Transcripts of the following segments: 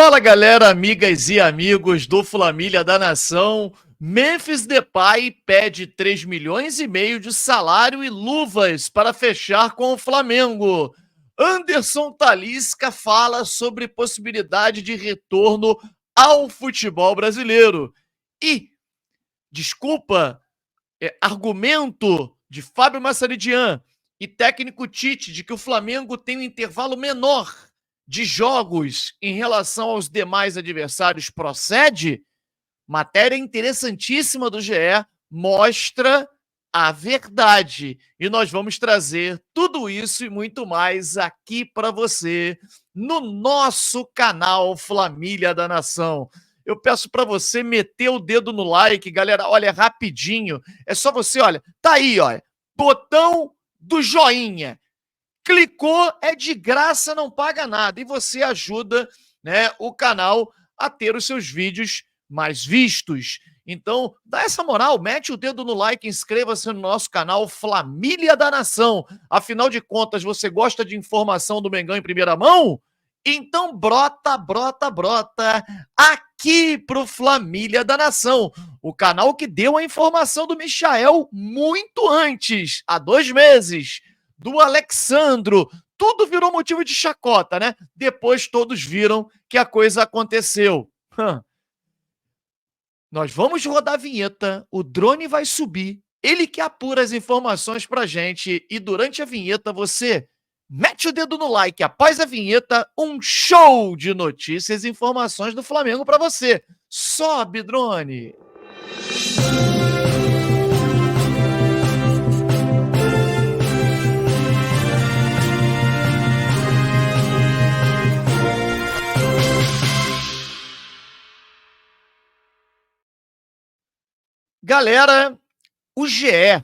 Fala galera, amigas e amigos do Flamília da Nação. Memphis Depay pede 3 milhões e meio de salário e luvas para fechar com o Flamengo. Anderson Talisca fala sobre possibilidade de retorno ao futebol brasileiro. E, argumento de Fábio Massaridian e técnico Tite de que o Flamengo tem um intervalo menor de jogos em relação aos demais adversários procede? Matéria interessantíssima do GE mostra a verdade. E nós vamos trazer tudo isso e muito mais aqui para você no nosso canal Flamília da Nação. Eu peço para você meter o dedo no like, galera. Olha, rapidinho. É só você, olha, tá aí, olha, botão do joinha. Clicou, é de graça, não paga nada. E você ajuda, né, o canal a ter os seus vídeos mais vistos. Então, dá essa moral, mete o dedo no like, inscreva-se no nosso canal Flamília da Nação. Afinal de contas, você gosta de informação do Mengão em primeira mão? Então brota aqui pro Flamília da Nação, o canal que deu a informação do Michael muito antes, há 2 meses, do Alexandro. Tudo virou motivo de chacota, né? Depois todos viram que a coisa aconteceu. Nós vamos rodar a vinheta, o drone vai subir, ele que apura as informações pra gente e durante a vinheta você mete o dedo no like. Após a vinheta, um show de notícias e informações do Flamengo pra você. Sobe, drone! Galera, o GE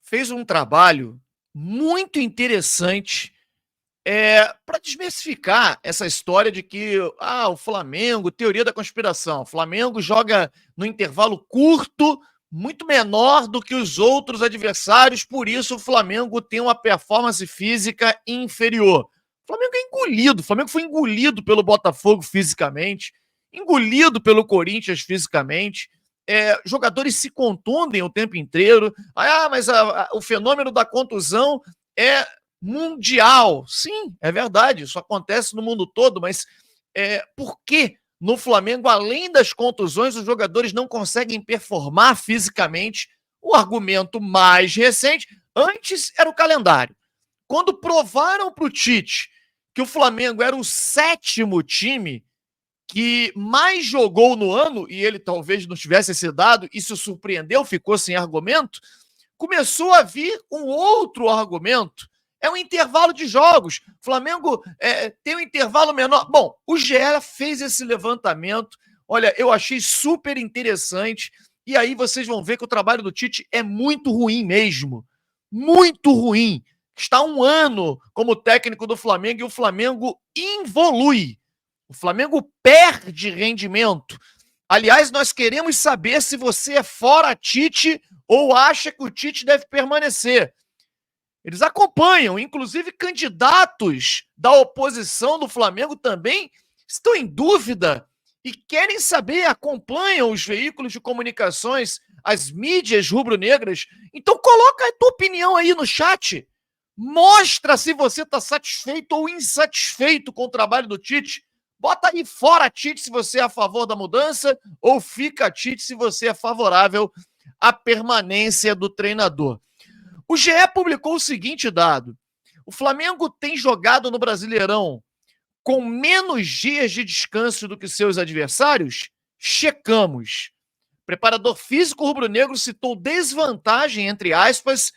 fez um trabalho muito interessante para desmistificar essa história de que o Flamengo, teoria da conspiração, o Flamengo joga no intervalo curto, muito menor do que os outros adversários, por isso o Flamengo tem uma performance física inferior. O Flamengo é engolido, o Flamengo foi engolido pelo Botafogo fisicamente, engolido pelo Corinthians fisicamente. Jogadores se contundem o tempo inteiro. Mas o fenômeno da contusão é mundial. Sim, é verdade, isso acontece no mundo todo, mas por que no Flamengo, além das contusões, os jogadores não conseguem performar fisicamente? O argumento mais recente, antes era o calendário. Quando provaram para o Tite que o Flamengo era o 7º time que mais jogou no ano, e ele talvez não tivesse esse dado, e se surpreendeu, ficou sem argumento, começou a vir um outro argumento. É um intervalo de jogos. O Flamengo tem um intervalo menor. Bom, o GE fez esse levantamento. Olha, eu achei super interessante. E aí vocês vão ver que o trabalho do Tite é muito ruim mesmo. Muito ruim. Está 1 ano como técnico do Flamengo e o Flamengo involui. O Flamengo perde rendimento. Aliás, nós queremos saber se você é fora Tite ou acha que o Tite deve permanecer. Eles acompanham, inclusive candidatos da oposição do Flamengo também estão em dúvida e querem saber, acompanham os veículos de comunicações, as mídias rubro-negras. Então coloca a tua opinião aí no chat. Mostra se você está satisfeito ou insatisfeito com o trabalho do Tite. Bota aí fora Tite se você é a favor da mudança ou fica Tite se você é favorável à permanência do treinador. O GE publicou o seguinte dado: o Flamengo tem jogado no Brasileirão com menos dias de descanso do que seus adversários? Checamos. O preparador físico rubro-negro citou desvantagem, entre aspas,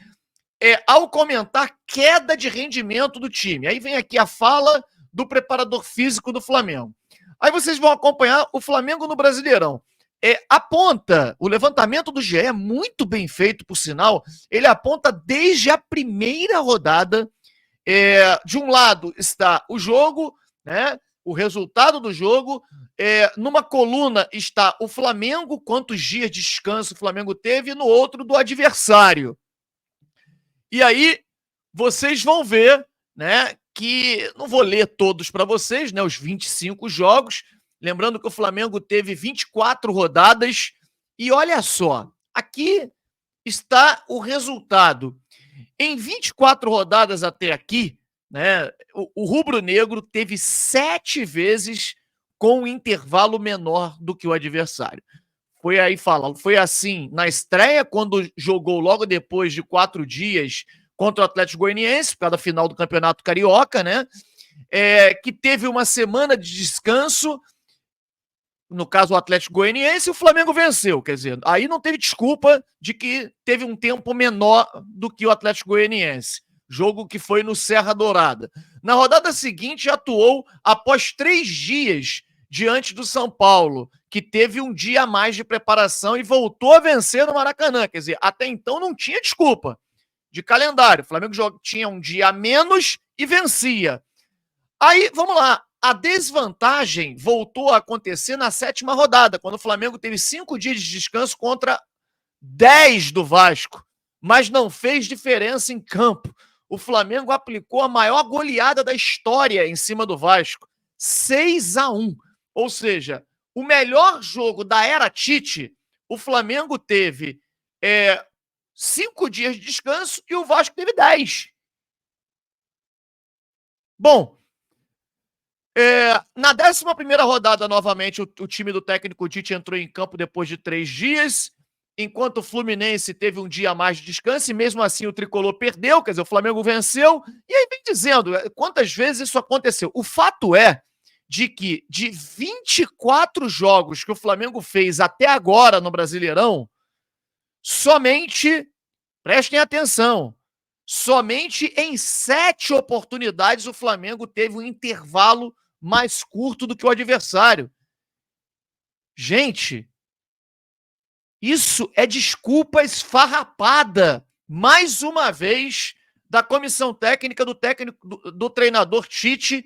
ao comentar queda de rendimento do time. Aí vem aqui a fala do preparador físico do Flamengo. Aí vocês vão acompanhar o Flamengo no Brasileirão. Aponta, o levantamento do GE é muito bem feito, por sinal, ele aponta desde a primeira rodada. De um lado está o jogo, né, o resultado do jogo, numa coluna está o Flamengo, quantos dias de descanso o Flamengo teve, e no outro do adversário. E aí vocês vão ver, né, que não vou ler todos para vocês, né, os 25 jogos, lembrando que o Flamengo teve 24 rodadas, e olha só, aqui está o resultado. Em 24 rodadas até aqui, né, o rubro-negro teve 7 vezes com um intervalo menor do que o adversário. Foi assim na estreia, quando jogou logo depois de 4 dias contra o Atlético Goianiense, por causa da final do Campeonato Carioca, né? Que teve uma semana de descanso, no caso o Atlético Goianiense, e o Flamengo venceu. Quer dizer, aí não teve desculpa de que teve um tempo menor do que o Atlético Goianiense. Jogo que foi no Serra Dourada. Na rodada seguinte, atuou após 3 dias diante do São Paulo, que teve um dia a mais de preparação e voltou a vencer no Maracanã. Quer dizer, até então não tinha desculpa de calendário. O Flamengo tinha um dia a menos e vencia. Aí, vamos lá. A desvantagem voltou a acontecer na 7ª rodada, quando o Flamengo teve 5 dias de descanso contra 10 do Vasco, mas não fez diferença em campo. O Flamengo aplicou a maior goleada da história em cima do Vasco, 6-1. Ou seja, o melhor jogo da era Tite, o Flamengo teve 5 dias de descanso e o Vasco teve 10. Bom, na 11ª rodada, novamente, o time do técnico Tite entrou em campo depois de 3 dias, enquanto o Fluminense teve um dia a mais de descanso, e mesmo assim o Tricolor perdeu, quer dizer, o Flamengo venceu, e aí vem dizendo quantas vezes isso aconteceu. O fato é de que de 24 jogos que o Flamengo fez até agora no Brasileirão, somente, prestem atenção, somente em 7 oportunidades o Flamengo teve um intervalo mais curto do que o adversário. Gente, isso é desculpa esfarrapada, mais uma vez, da comissão técnica do treinador Tite,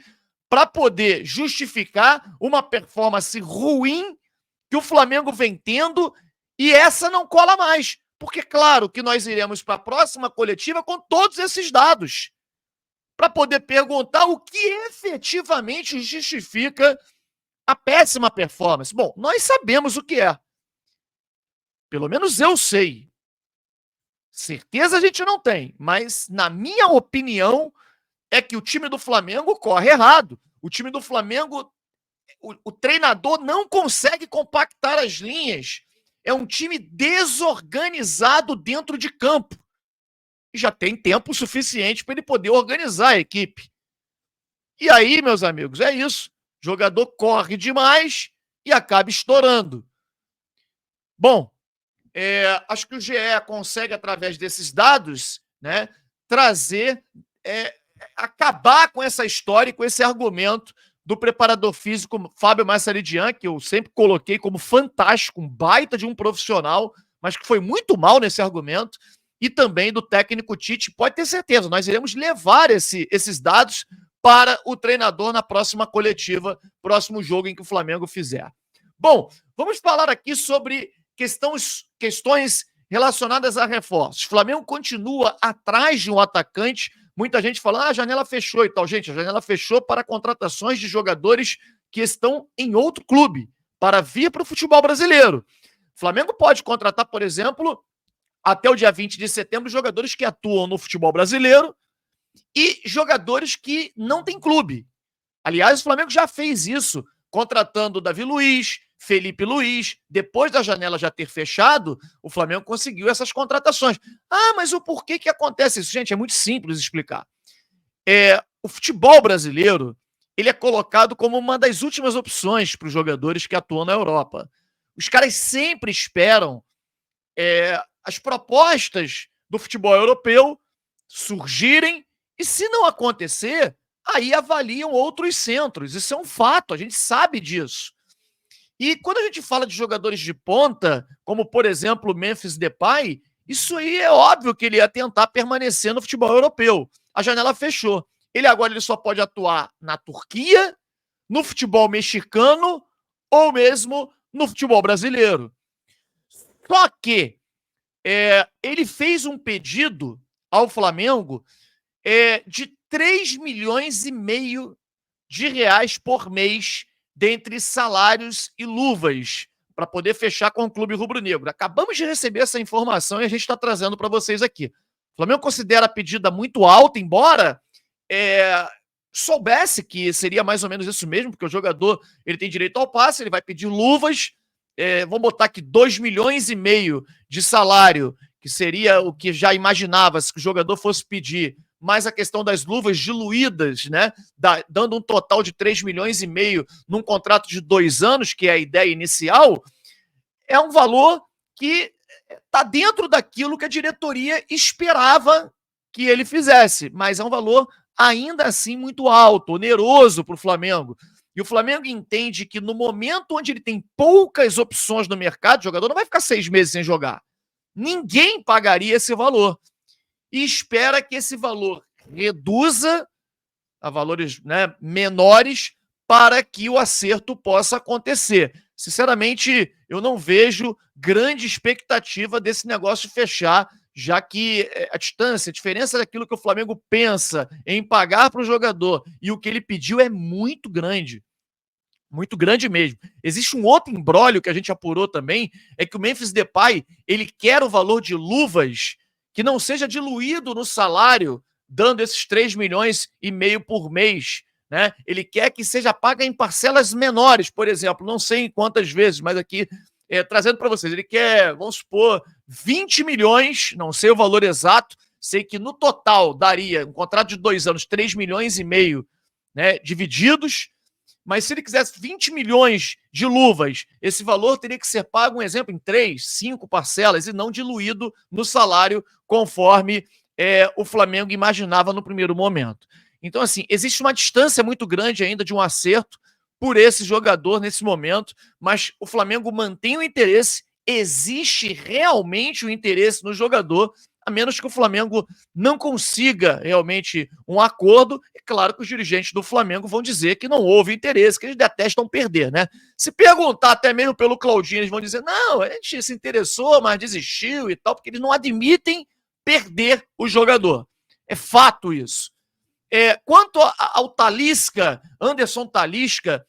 para poder justificar uma performance ruim que o Flamengo vem tendo, e essa não cola mais. Porque, claro, que nós iremos para a próxima coletiva com todos esses dados, para poder perguntar o que efetivamente justifica a péssima performance. Bom, nós sabemos o que é. Pelo menos eu sei. Certeza a gente não tem, mas na minha opinião é que o time do Flamengo corre errado. O time do Flamengo, o treinador não consegue compactar as linhas. É um time desorganizado dentro de campo. E já tem tempo suficiente para ele poder organizar a equipe. E aí, meus amigos, é isso. O jogador corre demais e acaba estourando. Bom, acho que o GE consegue, através desses dados, né, trazer, acabar com essa história e com esse argumento do preparador físico Fábio Massaridian, que eu sempre coloquei como fantástico, um baita de um profissional, mas que foi muito mal nesse argumento, e também do técnico Tite. Pode ter certeza, nós iremos levar esses dados para o treinador na próxima coletiva, próximo jogo em que o Flamengo fizer. Bom, vamos falar aqui sobre questões relacionadas a reforços. O Flamengo continua atrás de um atacante. Muita gente fala, a janela fechou e tal. Gente, a janela fechou para contratações de jogadores que estão em outro clube, para vir para o futebol brasileiro. O Flamengo pode contratar, por exemplo, até o dia 20 de setembro, jogadores que atuam no futebol brasileiro e jogadores que não têm clube. Aliás, o Flamengo já fez isso, contratando Davi Luiz, Felipe Luiz. Depois da janela já ter fechado, o Flamengo conseguiu essas contratações. Mas o porquê que acontece isso? Gente, é muito simples explicar. O futebol brasileiro, ele é colocado como uma das últimas opções para os jogadores que atuam na Europa. Os caras sempre esperam as propostas do futebol europeu surgirem, e se não acontecer, aí avaliam outros centros. Isso é um fato, a gente sabe disso. E quando a gente fala de jogadores de ponta, como por exemplo o Memphis Depay, isso aí é óbvio que ele ia tentar permanecer no futebol europeu. A janela fechou. Ele só pode atuar na Turquia, no futebol mexicano ou mesmo no futebol brasileiro. Só que ele fez um pedido ao Flamengo de 3,5 milhões de reais por mês dentre salários e luvas para poder fechar com o clube rubro-negro. Acabamos de receber essa informação e a gente está trazendo para vocês aqui. O Flamengo considera a pedida muito alta, embora soubesse que seria mais ou menos isso mesmo, porque o jogador ele tem direito ao passe, ele vai pedir luvas, vamos botar aqui 2,5 milhões de salário, que seria o que já imaginava se o jogador fosse pedir, mais a questão das luvas diluídas, né, dando um total de 3,5 milhões num contrato de 2 anos, que é a ideia inicial, é um valor que está dentro daquilo que a diretoria esperava que ele fizesse, mas é um valor ainda assim muito alto, oneroso para o Flamengo. E o Flamengo entende que no momento onde ele tem poucas opções no mercado, o jogador não vai ficar 6 meses sem jogar. Ninguém pagaria esse valor. E espera que esse valor reduza a valores, né, menores para que o acerto possa acontecer. Sinceramente, eu não vejo grande expectativa desse negócio fechar, já que a distância, a diferença daquilo que o Flamengo pensa em pagar para o jogador e o que ele pediu é muito grande. Muito grande mesmo. Existe um outro imbróglio que a gente apurou também, é que o Memphis Depay, ele quer o valor de luvas que não seja diluído no salário, dando esses 3,5 milhões por mês, né? Ele quer que seja paga em parcelas menores, por exemplo, não sei em quantas vezes, mas aqui trazendo para vocês, ele quer, vamos supor, 20 milhões, não sei o valor exato, sei que no total daria um contrato de 2 anos, 3,5 milhões, né, divididos, mas se ele quisesse 20 milhões de luvas, esse valor teria que ser pago, um exemplo, em 3, 5 parcelas e não diluído no salário, conforme o Flamengo imaginava no primeiro momento. Então, assim, existe uma distância muito grande ainda de um acerto por esse jogador nesse momento, mas o Flamengo mantém o interesse, existe realmente o interesse no jogador, a menos que o Flamengo não consiga realmente um acordo. É claro que os dirigentes do Flamengo vão dizer que não houve interesse, que eles detestam perder, né? Se perguntar até mesmo pelo Claudinho, eles vão dizer, não, a gente se interessou, mas desistiu e tal, porque eles não admitem perder o jogador. É fato isso. Quanto ao Talisca, Anderson Talisca,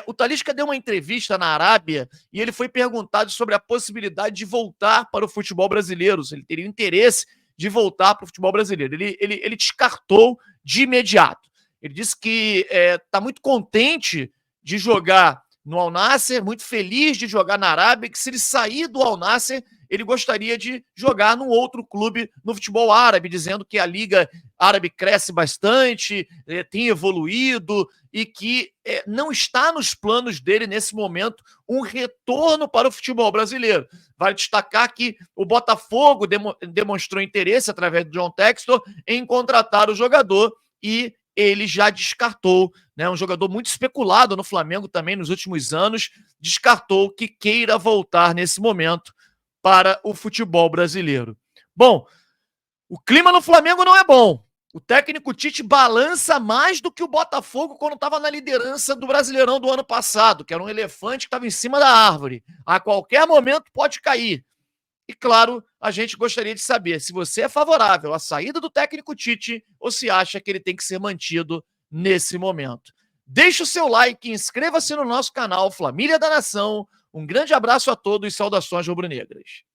o Talisca deu uma entrevista na Arábia e ele foi perguntado sobre a possibilidade de voltar para o futebol brasileiro, se ele teria interesse de voltar para o futebol brasileiro. Ele descartou de imediato. Ele disse que está muito contente de jogar no Al Nassr, muito feliz de jogar na Arábia, que se ele sair do Al Nassr, ele gostaria de jogar num outro clube no futebol árabe, dizendo que a Liga Árabe cresce bastante, tem evoluído e que não está nos planos dele, nesse momento, um retorno para o futebol brasileiro. Vale destacar que o Botafogo demonstrou interesse, através do John Textor, em contratar o jogador e ele já descartou, né, um jogador muito especulado no Flamengo também nos últimos anos, descartou que queira voltar nesse momento para o futebol brasileiro. Bom, o clima no Flamengo não é bom. O técnico Tite balança mais do que o Botafogo quando estava na liderança do Brasileirão do ano passado, que era um elefante que estava em cima da árvore. A qualquer momento pode cair. E, claro, a gente gostaria de saber se você é favorável à saída do técnico Tite ou se acha que ele tem que ser mantido nesse momento. Deixe o seu like, inscreva-se no nosso canal Família da Nação. Um grande abraço a todos e saudações rubro-negras.